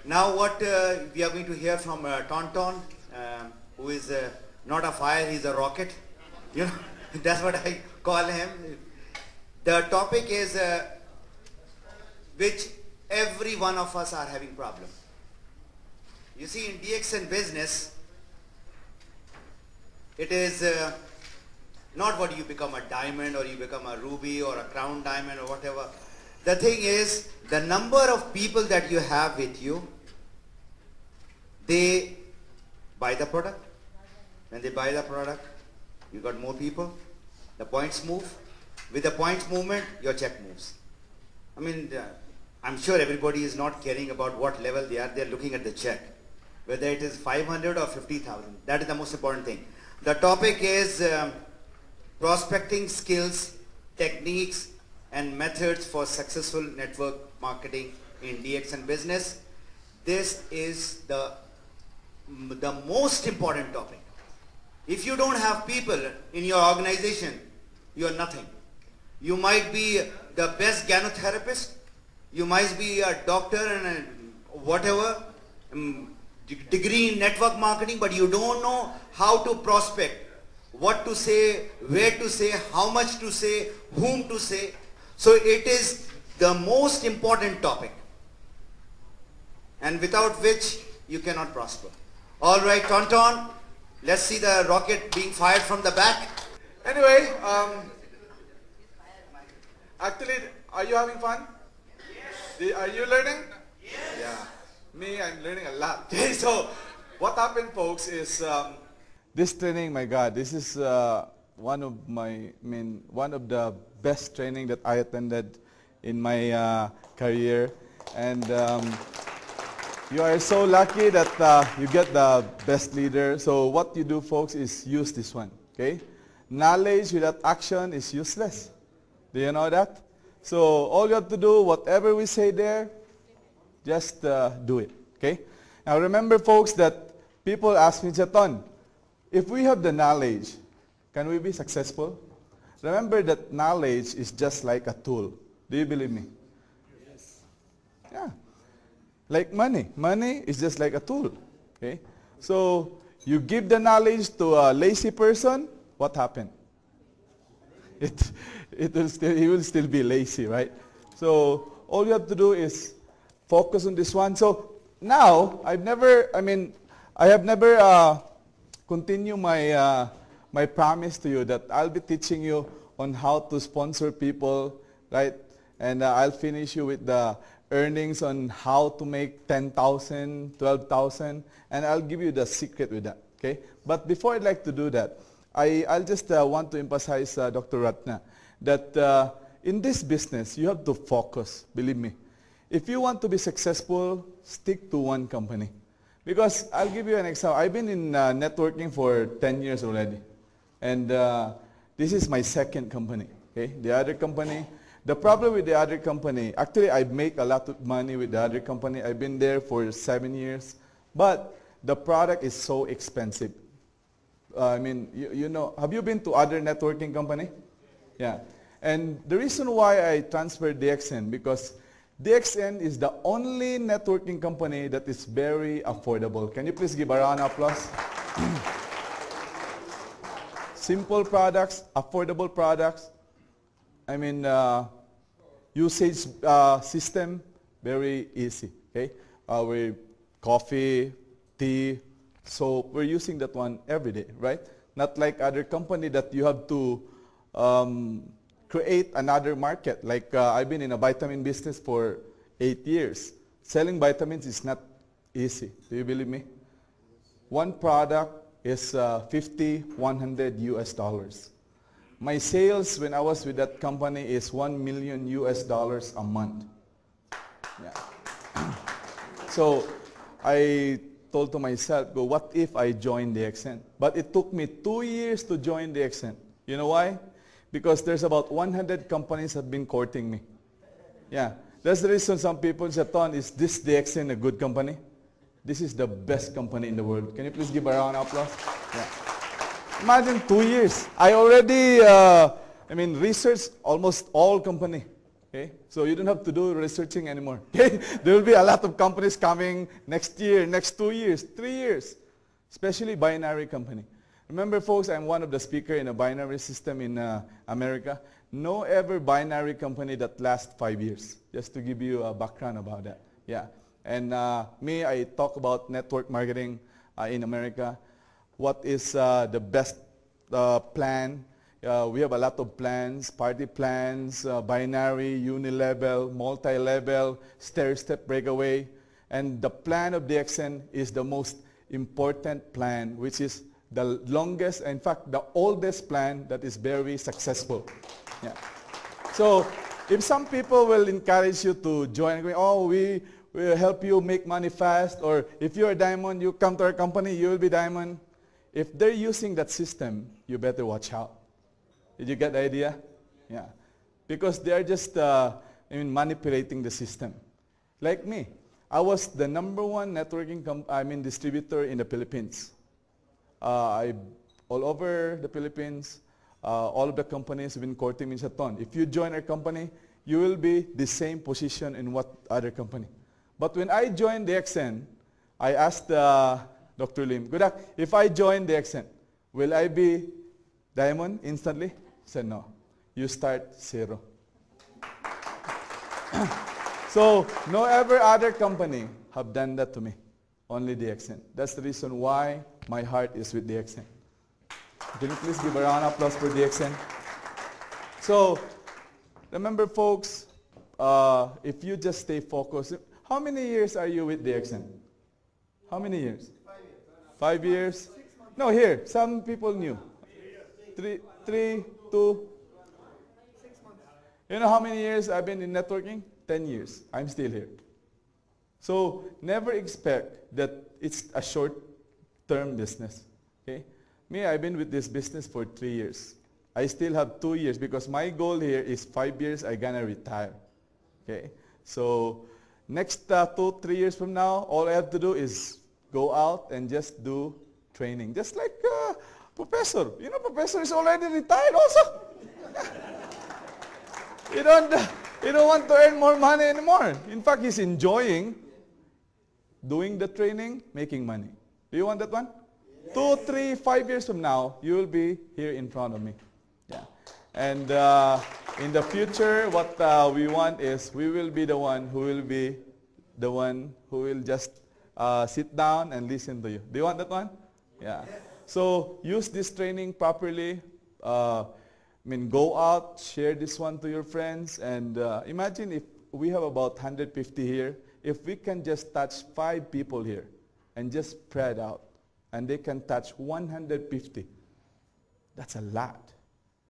Now what we are going to hear from Tonton, who is not a fire, he's a rocket. You know, that's what I call him. The topic is which every one of us are having problem. You see, in DXN business, it is not what you become a diamond or you become a ruby or a crown diamond or whatever. The thing is, the number of people that you have with you, they buy the product. When they buy the product, you got more people, the points move. With the points movement, your check moves. I mean, I'm sure everybody is not caring about what level they are. They're looking at the check, whether it is 500 or 50,000. That is the most important thing. The topic is prospecting skills, techniques, and methods for successful network marketing in DXN business. This is the most important topic. If you don't have people in your organization, you are nothing. You might be the best gynotherapist, you might be a doctor and whatever, degree in network marketing, but you don't know how to prospect, what to say, where to say, how much to say, whom to say. So it is the most important topic, and without which you cannot prosper. All right, Tonton, let's see the rocket being fired from the back. Anyway, actually, are you having fun? Yes. Are you learning? Yes. Yeah. Me, I'm learning a lot. So, what happened, folks, is this training. My God, this is one of the best training that I attended in my career, and you are so lucky that you get the best leader. So what you do, folks, is use this one. Okay, knowledge without action is useless. Do you know that? So all you have to do, whatever we say there, just do it. Okay. Now remember, folks, that people ask me, Jaton, if we have the knowledge, can we be successful? Remember that knowledge is just like a tool. Do you believe me? Yes. Yeah. Like money. Money is just like a tool. Okay? So you give the knowledge to a lazy person, what happened? He will still be lazy, right? So all you have to do is focus on this one. So now I have never continued my promise to you that I'll be teaching you on how to sponsor people, right? And I'll finish you with the earnings on how to make 10,000, 12,000, and I'll give you the secret with that, okay? But before I'd like to do that, I'll just want to emphasize, Dr. Ratna, that in this business, you have to focus, believe me. If you want to be successful, stick to one company. Because I'll give you an example. I've been in networking for 10 years already. And this is my second company, okay? The other company, the problem with the other company, actually I make a lot of money with the other company. I've been there for 7 years, but the product is so expensive. You know, have you been to other networking company? Yeah. And the reason why I transferred DXN, because DXN is the only networking company that is very affordable. Can you please give a round of applause? Simple products, affordable products. Usage system, very easy, okay? Our coffee, tea, so we're using that one every day, right? Not like other company that you have to create another market. Like I've been in a vitamin business for 8 years. Selling vitamins is not easy. Do you believe me? One product is 50, 100 US dollars. My sales when I was with that company is $1 million US a month. Yeah. So I told to myself, go, what if I join DXN? But it took me 2 years to join DXN. You know why? Because there's about 100 companies that have been courting me. Yeah. That's the reason some people say, Ton, is this DXN a good company? This is the best company in the world. Can you please give a round of applause? Yeah. Imagine 2 years. I already, researched almost all company. Okay? So you don't have to do researching anymore. Okay? There will be a lot of companies coming next year, next 2 years, 3 years, especially binary company. Remember, folks, I'm one of the speakers in a binary system in America. No ever binary company that lasts 5 years, just to give you a background about that. Yeah. And I talk about network marketing in America. What is the best plan? We have a lot of plans, party plans, binary, unilevel, multi-level, stair-step breakaway. And the plan of DXN is the most important plan, which is the longest, in fact, the oldest plan that is very successful. Yeah. So if some people will encourage you to join, oh, we will help you make money fast, or if you're a diamond, you come to our company, you will be diamond. If they're using that system, you better watch out. Did you get the idea? Yeah. Because they're just manipulating the system. Like me, I was the #1 networking distributor in the Philippines. All over the Philippines, all of the companies have been courting me, Ton. If you join our company, you will be the same position in what other company. But when I joined DXN, I asked Dr. Lim, good luck, if I join DXN, will I be diamond instantly? He said, no. You start 0. So, no ever other company have done that to me. Only DXN. That's the reason why my heart is with DXN. Can you please give a round of applause for DXN? So, remember folks, if you just stay focused, how many years are you with DXN? How many years? 5 years? No, here, some people knew. 3, 2. 6 months. You know how many years I've been in networking? 10 years. I'm still here. So never expect that it's a short-term business. Okay? Me, I've been with this business for 3 years. I still have 2 years because my goal here is 5 years I'm gonna retire. Okay? So next 2, 3 years from now, all I have to do is go out and just do training. Just like Professor. You know, Professor is already retired also. You don't want to earn more money anymore. In fact, he's enjoying doing the training, making money. Do you want that one? Yes. 2, 3, 5 years from now, you will be here in front of me. Yeah. And in the future, what we want is we will be the one who will just sit down and listen to you. Do you want that one? Yeah. Yes. So use this training properly. Go out, share this one to your friends, and imagine if we have about 150 here, if we can just touch 5 people here and just spread out, and they can touch 150, that's a lot.